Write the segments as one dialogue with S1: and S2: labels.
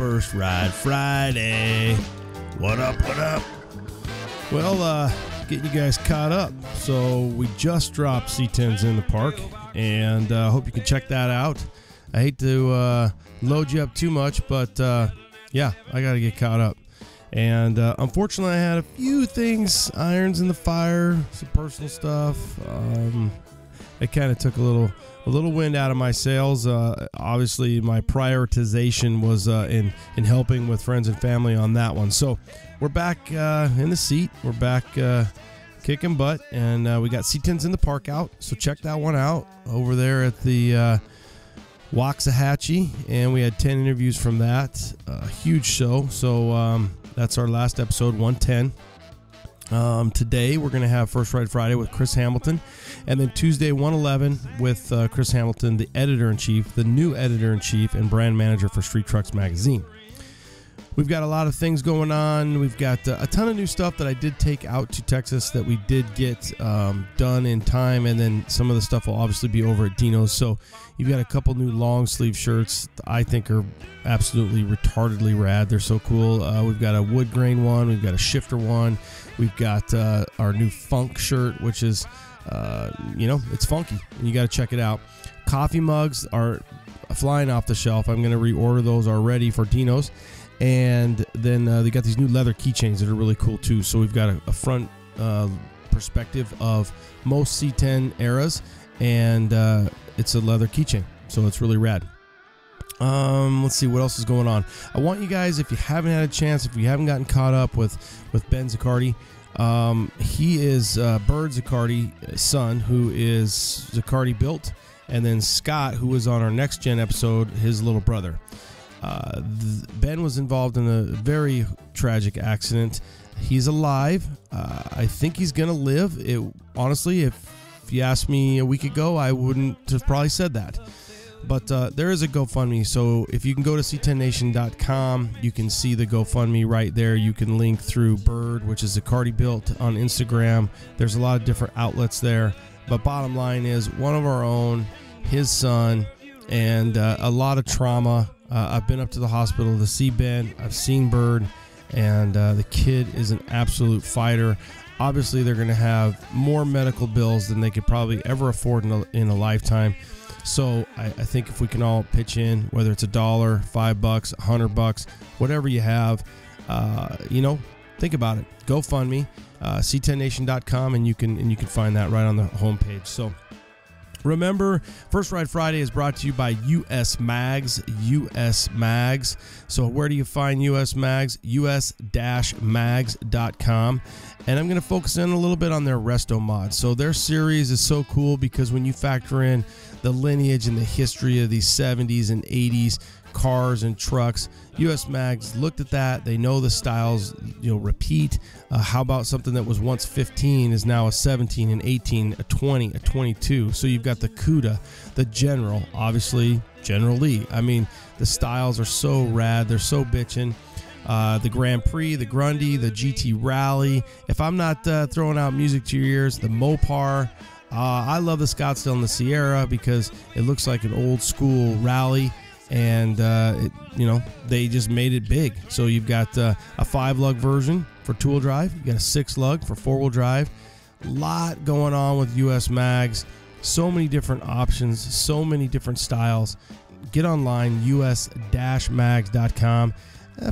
S1: First Ride Friday. What up, what up? Well, getting you guys caught up. So we just dropped C10s in the park, and hope you can check that out. I hate to load you up too much, but yeah, I got to get caught up. And unfortunately, I had a few things, irons in the fire, some personal stuff. It kind of took a little wind out of my sails. Obviously, my prioritization was in helping with friends and family on that one. So we're back in the seat. We're back kicking butt, and we got C10s in the park out. So check that one out over there at the Waxahachie, and we had 10 interviews from that. Huge show. So that's our last episode, 110. Today we're going to have First Ride Friday with Chris Hamilton, and then Tuesday 111 with Chris Hamilton, the editor-in-chief, the new editor-in-chief and brand manager for Street Trucks Magazine. We've got a lot of things going on. We've got a ton of new stuff that I did take out to Texas that we did get done in time, and then some of the stuff will obviously be over at Dino's. So you've got a couple new long sleeve shirts I think are absolutely retardedly rad. They're so cool. We've got a wood grain one. We've got a shifter one. We've got our new funk shirt, which is, it's funky, and you got to check it out. Coffee mugs are flying off the shelf. I'm going to reorder those already for Dino's. And then they got these new leather keychains that are really cool too. So we've got a front perspective of most C10 eras, and it's a leather keychain, so it's really rad. Let's see what else is going on. I want you guys, if you haven't had a chance, if you haven't gotten caught up with Ben Zaccardi, he is Bird Zaccardi's son, who is Zaccardi built, and then Scott, who was on our next gen episode, his little brother. Ben was involved in a very tragic accident. He's alive. I think he's gonna live. Honestly, if you asked me a week ago, I wouldn't have probably said that. But there is a GoFundMe, so if you can go to c10nation.com, you can see the GoFundMe right there. You can link through Bird, which is Zaccardi built, on Instagram. There's a lot of different outlets there. But bottom line is, one of our own, his son, and a lot of trauma. I've been up to the hospital to see Ben. I've seen Bird, and the kid is an absolute fighter. Obviously, they're going to have more medical bills than they could probably ever afford in a lifetime. So I think if we can all pitch in, whether it's $1, $5, $100, whatever you have, think about it. GoFundMe, c10nation.com, and you can find that right on the homepage. So remember, First Ride Friday is brought to you by US Mags. US Mags. So where do you find US Mags? us-mags.com. And I'm going to focus in a little bit on their resto mods. So their series is so cool because when you factor in the lineage and the history of these 70s and 80s cars and trucks, US Mags looked at that. They know the styles, repeat. How about something that was once 15 is now a 17, an 18, a 20, a 22. So you've got the CUDA, the General, obviously General Lee. I mean, the styles are so rad. They're so bitchin'. The Grand Prix, the Grundy, the GT Rally. If I'm not throwing out music to your ears, the Mopar. I love the Scottsdale and the Sierra because it looks like an old school rally. And, they just made it big. So you've got a 5-lug version for two-wheel drive. You got a 6-lug for 4-wheel drive. A lot going on with US Mags. So many different options, so many different styles. Get online, us-mags.com.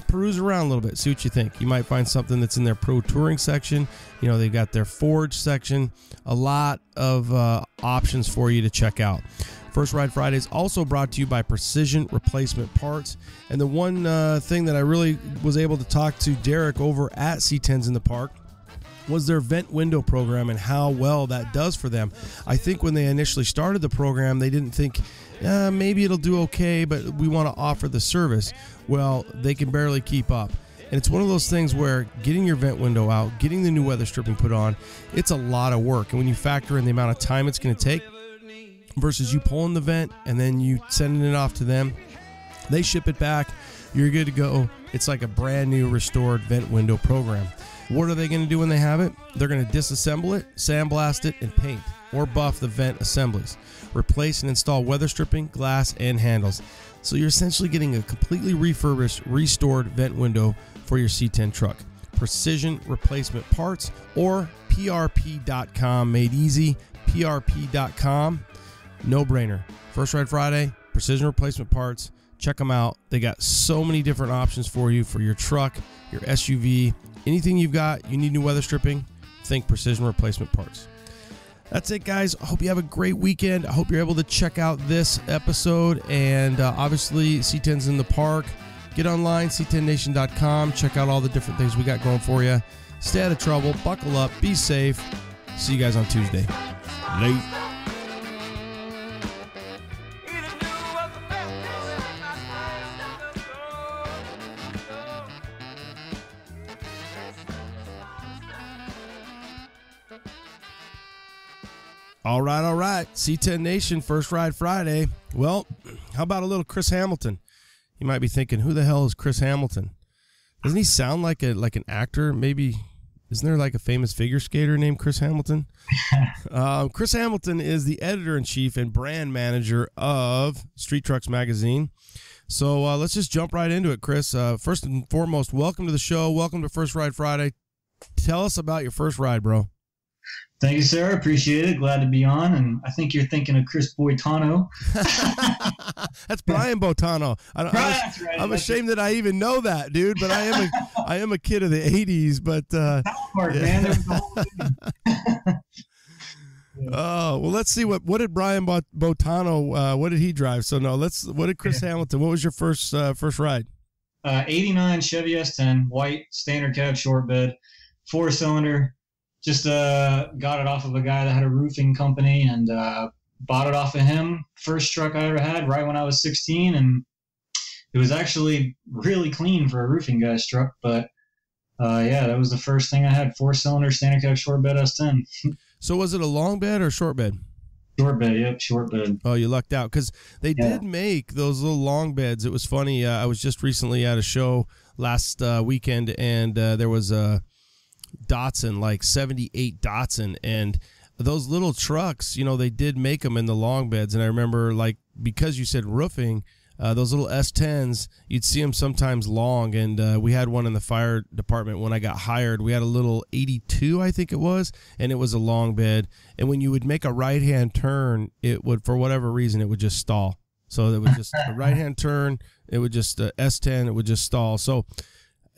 S1: Peruse around a little bit, see what you think. You might find something that's in their pro touring section. They've got their Forge section. A lot of options for you to check out. First Ride Friday is also brought to you by Precision Replacement Parts. And the one thing that I really was able to talk to Derek over at C10s in the Park was their vent window program and how well that does for them. I think when they initially started the program, they didn't think, maybe it'll do okay, but we want to offer the service. Well, they can barely keep up. And it's one of those things where getting your vent window out, getting the new weather stripping put on, it's a lot of work. And when you factor in the amount of time it's going to take versus you pulling the vent and then you sending it off to them, they ship it back, you're good to go. It's like a brand new restored vent window program. What are they going to do when they have it? They're going to disassemble it, sandblast it, and paint. or buff the vent assemblies. Replace and install weather stripping, glass, and handles. So you're essentially getting a completely refurbished, restored vent window for your C10 truck. Precision replacement parts or PRP.com, made easy. PRP.com, no brainer. First Ride Friday, precision replacement parts. Check them out. They got so many different options for you for your truck, your SUV, anything you've got. You need new weather stripping, think precision replacement parts. That's it, guys. I hope you have a great weekend. I hope you're able to check out this episode, and obviously C10's in the park. Get online, c10nation.com. Check out all the different things we got going for you. Stay out of trouble, buckle up, be safe. See you guys on Tuesday. Late. All right. C10 Nation, First Ride Friday. Well, how about a little Chris Hamilton? You might be thinking, who the hell is Chris Hamilton? Doesn't he sound like an actor? Maybe, isn't there like a famous figure skater named Chris Hamilton? Chris Hamilton is the editor-in-chief and brand manager of Street Trucks Magazine. So let's just jump right into it, Chris. First and foremost, welcome to the show. Welcome to First Ride Friday. Tell us about your first ride, bro.
S2: Thank you, sir. Appreciate it. Glad to be on. And I think you're thinking of Chris Boitano.
S1: That's Brian Boitano. I'm ashamed that I even know that, dude. But I am a kid of the '80s. But oh, well, let's see what did Brian Boitano? What did he drive? So no, what did Chris Hamilton? What was your first ride?
S2: 89 Chevy S10, white standard cab short bed, 4-cylinder. Just got it off of a guy that had a roofing company, and bought it off of him. First truck I ever had, right when I was 16, and it was actually really clean for a roofing guy's truck. But yeah, that was the first thing I had. 4-cylinder standard cab short bed S10.
S1: So was it a long bed or short bed?
S2: Short bed, yep, short bed.
S1: Oh, you lucked out, because they did make those little long beds. It was funny. I was just recently at a show last weekend, and there was a Datsun, like 78 Datsun, and those little trucks, they did make them in the long beds. And I remember, like, because you said roofing, those little S10s, you'd see them sometimes long. And we had one in the fire department when I got hired. We had a little 82, I think it was, and it was a long bed. And when you would make a right-hand turn, it would, for whatever reason, it would just stall. So it was just a right-hand turn. It would just S10. It would just stall. So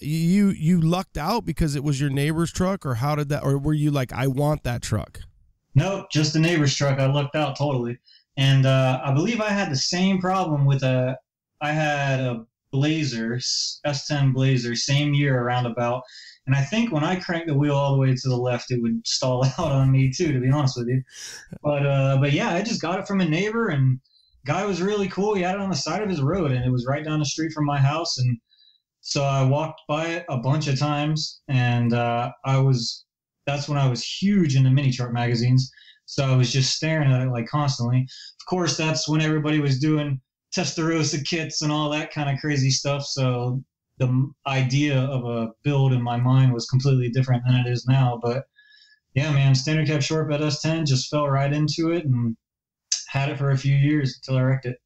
S1: you lucked out because it was your neighbor's truck, or how did that, or were you like, I want that truck?
S2: Nope, just the neighbor's truck. I lucked out totally. And I believe I had the same problem with I had a Blazer, S10 Blazer, same year around about. And I think when I cranked the wheel all the way to the left, it would stall out on me too, to be honest with you. But yeah, I just got it from a neighbor, and guy was really cool. He had it on the side of his road, and it was right down the street from my house. And so I walked by it a bunch of times, and that's when I was huge into mini truck magazines. So I was just staring at it like constantly. Of course, that's when everybody was doing Testarossa kits and all that kind of crazy stuff. So the idea of a build in my mind was completely different than it is now. But yeah, man, standard cab short bed S10, just fell right into it and had it for a few years until I wrecked it.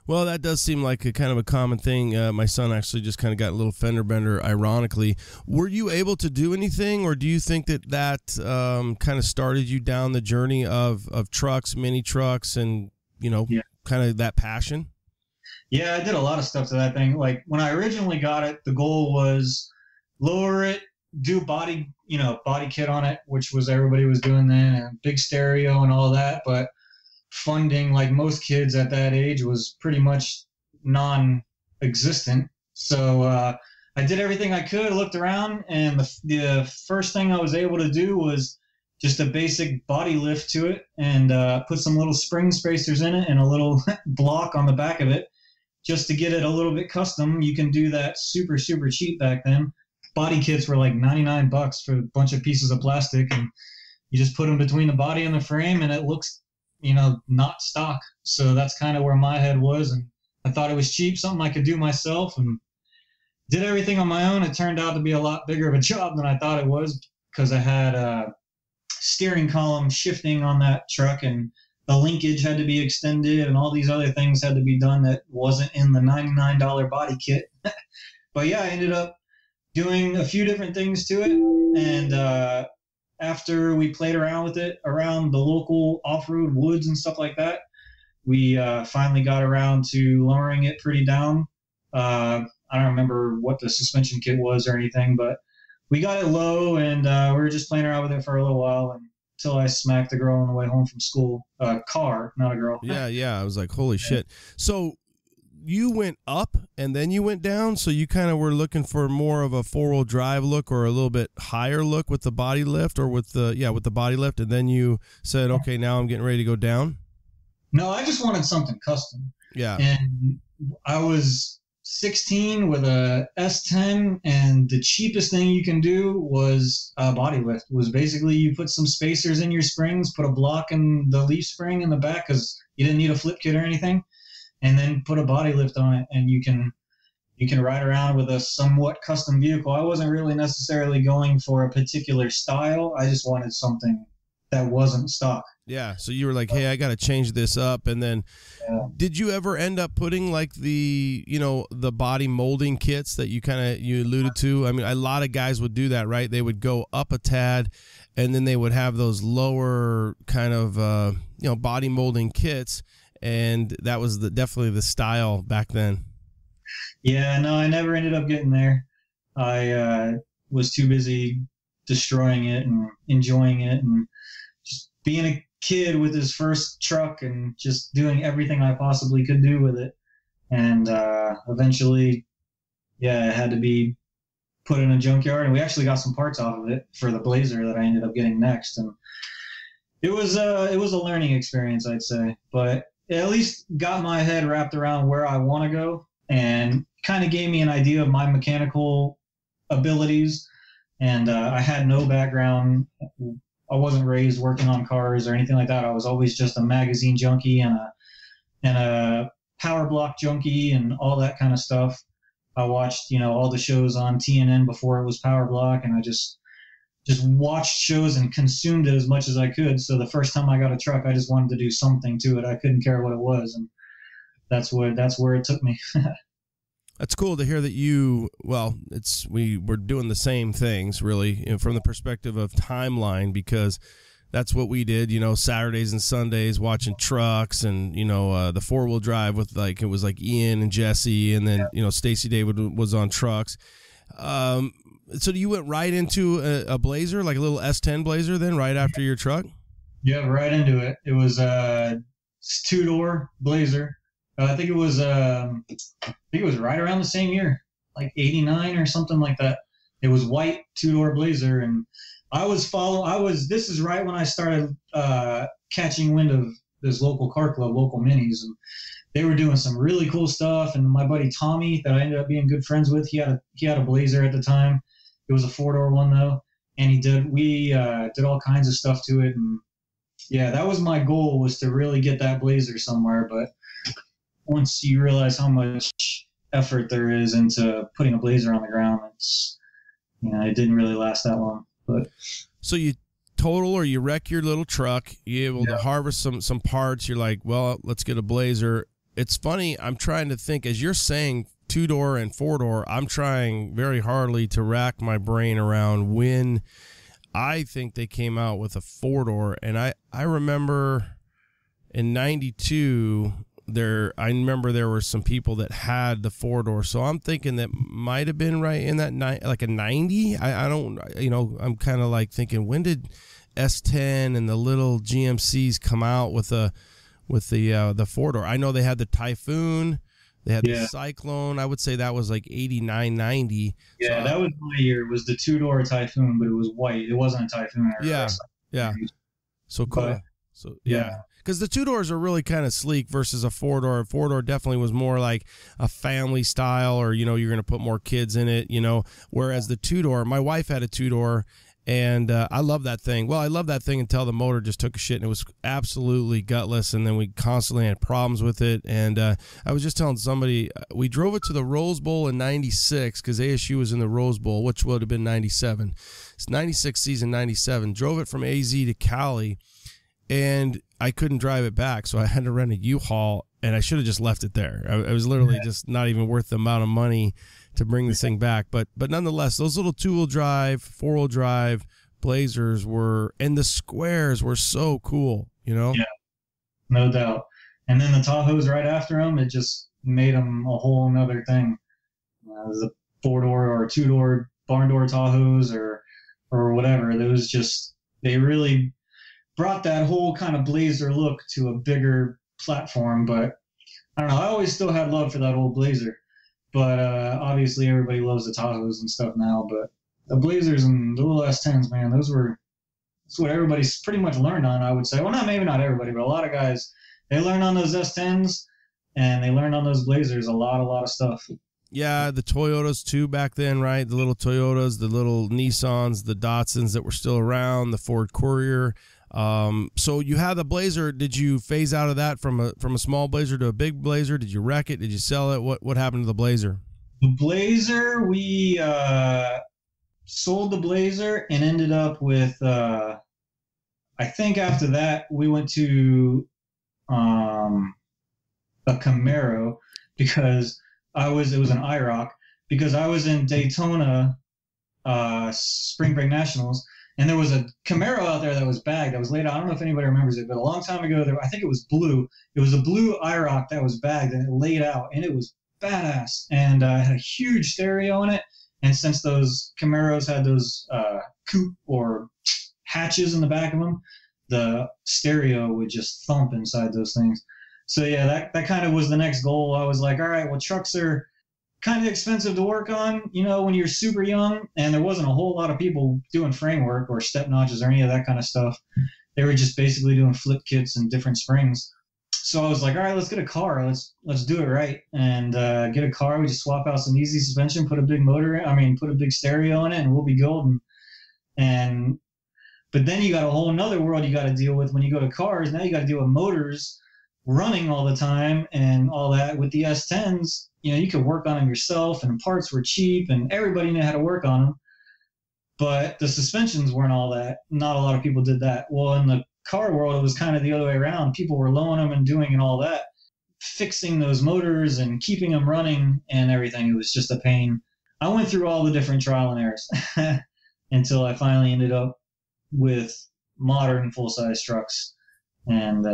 S1: Well, that does seem like a kind of a common thing. My son actually just kind of got a little fender bender, ironically. Were you able to do anything, or do you think that kind of started you down the journey of trucks, mini trucks, and, kind of that passion?
S2: Yeah, I did a lot of stuff to that thing. Like, when I originally got it, the goal was lower it, do body kit on it, which was everybody was doing then, and big stereo and all that. But funding, like most kids at that age, was pretty much non-existent. So I did everything I could, looked around, and the first thing I was able to do was just a basic body lift to it, and put some little spring spacers in it and a little block on the back of it just to get it a little bit custom. You can do that super, super cheap back then. Body kits were like $99 for a bunch of pieces of plastic, and you just put them between the body and the frame, and it looks not stock. So that's kind of where my head was, and I thought it was cheap, something I could do myself, and did everything on my own. It turned out to be a lot bigger of a job than I thought it was, because I had steering column shifting on that truck, and the linkage had to be extended, and all these other things had to be done that wasn't in the $99 body kit. But yeah, I ended up doing a few different things to it, and after we played around with it around the local off-road woods and stuff like that, we finally got around to lowering it pretty down. I don't remember what the suspension kit was or anything, but we got it low, and we were just playing around with it for a little while until I smacked the girl on the way home from school. Car, not a girl.
S1: Yeah. I was like, holy shit. So you went up and then you went down, so you kind of were looking for more of a four-wheel drive look or a little bit higher look with the body lift, or with the body lift, and then you said, okay, now I'm getting ready to go down?
S2: No, I just wanted something custom.
S1: Yeah.
S2: And I was 16 with a S10, and the cheapest thing you can do was a body lift. Was basically you put some spacers in your springs, put a block in the leaf spring in the back because you didn't need a flip kit or anything, and then put a body lift on it, and you can ride around with a somewhat custom vehicle. I wasn't really necessarily going for a particular style. I just wanted something that wasn't stock.
S1: Yeah, so you were like, hey, I got to change this up. And then did you ever end up putting like the body molding kits that you alluded to? I mean, a lot of guys would do that, right? They would go up a tad, and then they would have those lower kind of, body molding kits. And that was definitely the style back then.
S2: Yeah, no, I never ended up getting there. I was too busy destroying it and enjoying it and just being a kid with his first truck and just doing everything I possibly could do with it. And eventually, it had to be put in a junkyard, and we actually got some parts off of it for the Blazer that I ended up getting next. And it was a learning experience, I'd say, but it at least got my head wrapped around where I want to go and kind of gave me an idea of my mechanical abilities. And I had no background. I wasn't raised working on cars or anything like that. I was always just a magazine junkie and a power block junkie and all that kind of stuff. I watched, all the shows on TNN before it was power block, and I just watched shows and consumed it as much as I could. So the first time I got a truck, I just wanted to do something to it. I couldn't care what it was, and that's where it took me.
S1: That's cool to hear that we were doing the same things, really, from the perspective of timeline, because that's what we did, Saturdays and Sundays, watching trucks and, the four-wheel drive with it was like Ian and Jesse, and then, Stacy David was on trucks. So you went right into a Blazer, like a little S10 Blazer then, right after your truck?
S2: Yeah, right into it. It was a two-door Blazer. I think it was right around the same year, like 89 or something like that. It was white, two-door Blazer, and this is right when I started catching wind of this local car club, Local Minis, and they were doing some really cool stuff. And my buddy Tommy, that I ended up being good friends with, he had a Blazer at the time. It was a four-door one though, and we did all kinds of stuff to it. And yeah, that was my goal, was to really get that Blazer somewhere. But once you realize how much effort there is into putting a Blazer on the ground, it didn't really last that long. But
S1: so you total or you wreck your little truck, you're able to harvest some parts. You're like, well, let's get a Blazer. It's funny. I'm trying to think, as you're saying two-door and four-door, I'm trying very hardly to rack my brain around when I think they came out with a four-door. And I remember in 92, I remember there were some people that had the four-door. So I'm thinking that might have been right in that like a 90. I don't, I'm kind of like thinking, when did S10 and the little GMCs come out with the four-door? I know they had the Typhoon, they had the Cyclone. I would say that was like 89, 90.
S2: Yeah, so that was my year. It was the two-door Typhoon, but it was white. It wasn't a Typhoon.
S1: Yeah. So cool.
S2: But,
S1: so yeah. Because the two-doors are really kind of sleek versus a four-door. A four-door definitely was more like a family style, or, you're going to put more kids in it, Whereas the two-door, my wife had a two-door, And I love that thing. Well, I love that thing until the motor just took a shit, and it was absolutely gutless, and then we constantly had problems with it. And I was just telling somebody, we drove it to the Rose Bowl in 96 because ASU was in the Rose Bowl, which would have been 97. It's 96 season, 97. Drove it from AZ to Cali, and I couldn't drive it back, so I had to rent a U-Haul, and I should have just left it there. I was literally just not even worth the amount of money to bring this thing back. But nonetheless, those little 2-wheel drive, 4-wheel drive Blazers and the squares were so cool, you know?
S2: Yeah, no doubt. And then the Tahoes right after them, it just made them a whole nother thing. The 4-door or 2-door barn door Tahoes or whatever. They really brought that whole kind of Blazer look to a bigger platform. But I don't know, I always still had love for that old Blazer. But obviously everybody loves the Tahoes and stuff now. But the Blazers and the little S10s, man, that's what everybody's pretty much learned on, I would say. Well, maybe not everybody, but a lot of guys, they learned on those S10s and they learned on those Blazers a lot of stuff.
S1: Yeah, the Toyotas too back then, right? The little Toyotas, the little Nissans, the Datsuns that were still around, the Ford Courier. So you had the Blazer. Did you phase out of that from a small Blazer to a big Blazer? Did you wreck it? Did you sell it? What happened to the Blazer?
S2: The Blazer, we sold the Blazer and ended up with, I think after that we went to a Camaro because it was an IROC because I was in Daytona Spring Break Nationals. And there was a Camaro out there that was bagged, that was laid out. I don't know if anybody remembers it, but a long time ago, I think it was blue. It was a blue IROC that was bagged, and it laid out, and it was badass. And it had a huge stereo in it. And since those Camaros had those coupe or hatches in the back of them, the stereo would just thump inside those things. So, yeah, that kind of was the next goal. I was like, all right, well, trucks are kind of expensive to work on, you know, when you're super young, and there wasn't a whole lot of people doing framework or step notches or any of that kind of stuff. They were just basically doing flip kits and different springs. So I was like, all right, let's get a car. Let's do it right and get a car. We just swap out some easy suspension, put a big put a big stereo in it, and we'll be golden. But then you got a whole another world you got to deal with when you go to cars. Now you got to deal with motors running all the time and all that. With the S10s, you know, you could work on them yourself, and parts were cheap, and everybody knew how to work on them. But the suspensions weren't all that. Not a lot of people did that. Well, in the car world, it was kind of the other way around. People were loaning them and doing and all that, fixing those motors and keeping them running and everything. It was just a pain. I went through all the different trial and errors until I finally ended up with modern full-size trucks and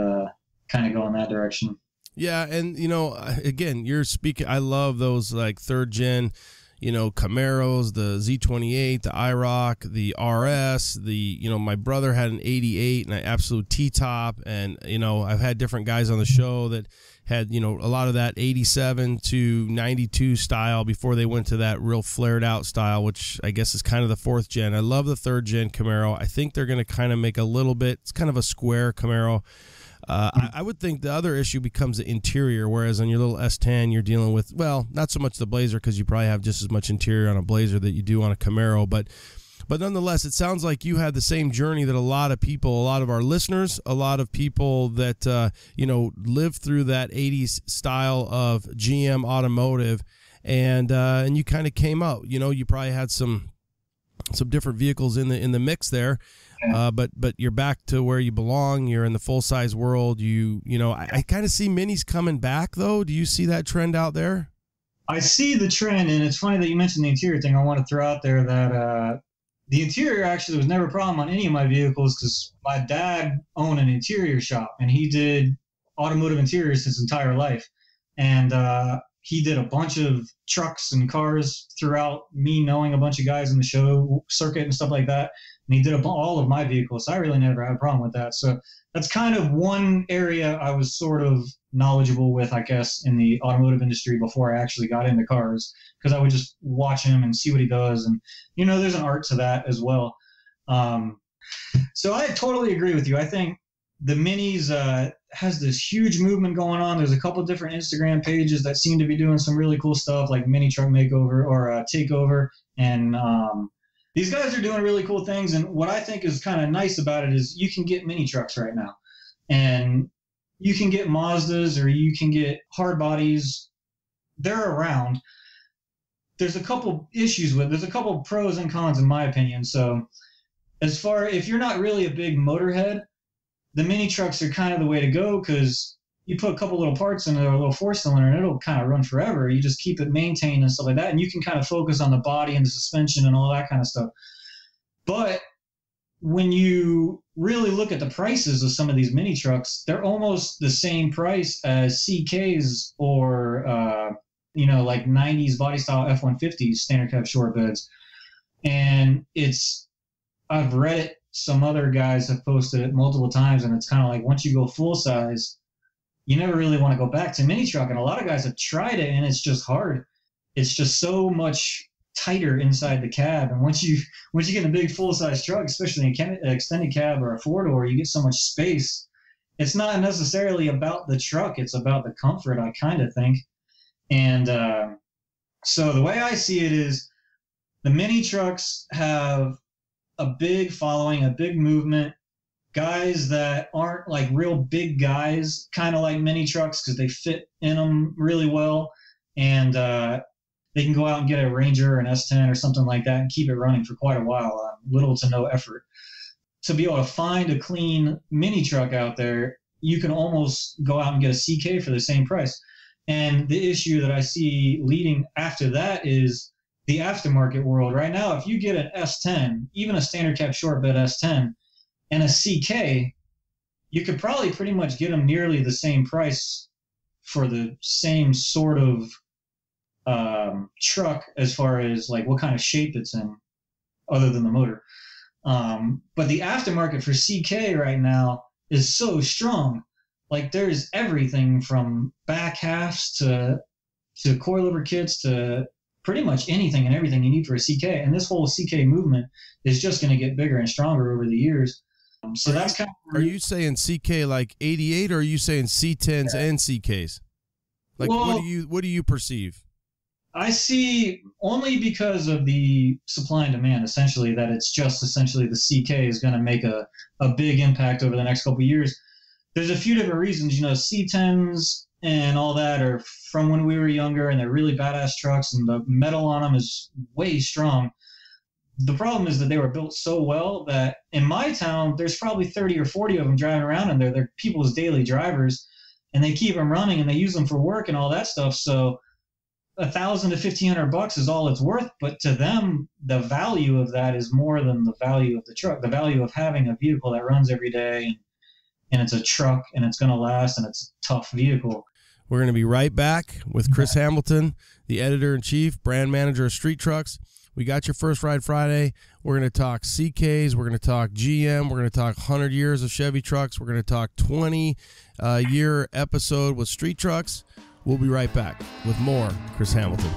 S2: kind of go in that direction.
S1: Yeah, and, you know, again, you're speaking, I love those, like, third-gen, you know, Camaros, the Z28, the IROC, the RS, you know, my brother had an 88 and an absolute T-top, and, you know, I've had different guys on the show that had, you know, a lot of that 87 to 92 style before they went to that real flared-out style, which I guess is kind of the fourth-gen. I love the third-gen Camaro. I think they're going to kind of make a little bit, it's kind of a square Camaro. I would think the other issue becomes the interior, whereas on your little S10, you're dealing with, well, not so much the Blazer because you probably have just as much interior on a Blazer that you do on a Camaro. But nonetheless, it sounds like you had the same journey that a lot of people, a lot of our listeners, a lot of people that, you know, lived through that 80s style of GM automotive, and you kind of came out. You know, you probably had some different vehicles in the mix there. But you're back to where you belong. You're in the full size world. You know, I kind of see minis coming back though. Do you see that trend out there?
S2: I see the trend, and it's funny that you mentioned the interior thing. I want to throw out there that the interior actually was never a problem on any of my vehicles because my dad owned an interior shop and he did automotive interiors his entire life, and he did a bunch of trucks and cars throughout me knowing a bunch of guys in the show circuit and stuff like that. And he did all of my vehicles, so I really never had a problem with that. So that's kind of one area I was sort of knowledgeable with, I guess, in the automotive industry before I actually got into cars, because I would just watch him and see what he does. And, you know, there's an art to that as well. So I totally agree with you. I think the Minis has this huge movement going on. There's a couple different Instagram pages that seem to be doing some really cool stuff, like Mini Truck Makeover or Takeover, and these guys are doing really cool things. And what I think is kind of nice about it is you can get mini trucks right now, and you can get Mazdas or you can get hard bodies. They're around. There's a couple issues with, there's a couple pros and cons in my opinion. So if you're not really a big motorhead, the mini trucks are kind of the way to go, because you put a couple little parts in a little four-cylinder and it'll kind of run forever. You just keep it maintained and stuff like that, and you can kind of focus on the body and the suspension and all that kind of stuff. But when you really look at the prices of some of these mini trucks, they're almost the same price as CKs or like 90s body style F-150s, standard cab short beds. And I've read it, some other guys have posted it multiple times, and it's kind of like once you go full size, you never really want to go back to mini truck. And a lot of guys have tried it, and it's just hard. It's just so much tighter inside the cab. And once you get in a big full size truck, especially an extended cab or a four door, you get so much space. It's not necessarily about the truck; it's about the comfort, I kind of think. And so the way I see it is, the mini trucks have a big following, a big movement. Guys that aren't like real big guys kind of like mini trucks because they fit in them really well, and they can go out and get a Ranger or an S10 or something like that and keep it running for quite a while, little to no effort. To be able to find a clean mini truck out there, you can almost go out and get a CK for the same price. And the issue that I see leading after that is the aftermarket world. Right now, if you get an S10, even a standard cab short bed S10, and a CK, you could probably pretty much get them nearly the same price for the same sort of truck, as far as like what kind of shape it's in, other than the motor. But the aftermarket for CK right now is so strong. Like, there's everything from back halves to coilover kits to pretty much anything and everything you need for a CK. And this whole CK movement is just going to get bigger and stronger over the years. So that's kind of.
S1: Are you saying CK like 88, or are you saying C10s and CKs? Like, well, what do you perceive?
S2: I see, only because of the supply and demand, essentially, that it's just essentially the CK is going to make a big impact over the next couple of years. There's a few different reasons. C10s and all that are from when we were younger, and they're really badass trucks, and the metal on them is way strong. The problem is that they were built so well that in my town, there's probably 30 or 40 of them driving around in there. They're people's daily drivers, and they keep them running, and they use them for work and all that stuff. So $1,000 to $1,500 is all it's worth. But to them, the value of that is more than the value of the truck. The value of having a vehicle that runs every day, and it's a truck, and it's going to last, and it's a tough vehicle.
S1: We're going to be right back with Chris Hamilton, the editor-in-chief, brand manager of Street Trucks. We got your First Ride Friday. We're going to talk CKs. We're going to talk GM. We're going to talk 100 years of Chevy trucks. We're going to talk 20-year episode with Street Trucks. We'll be right back with more Chris Hamilton.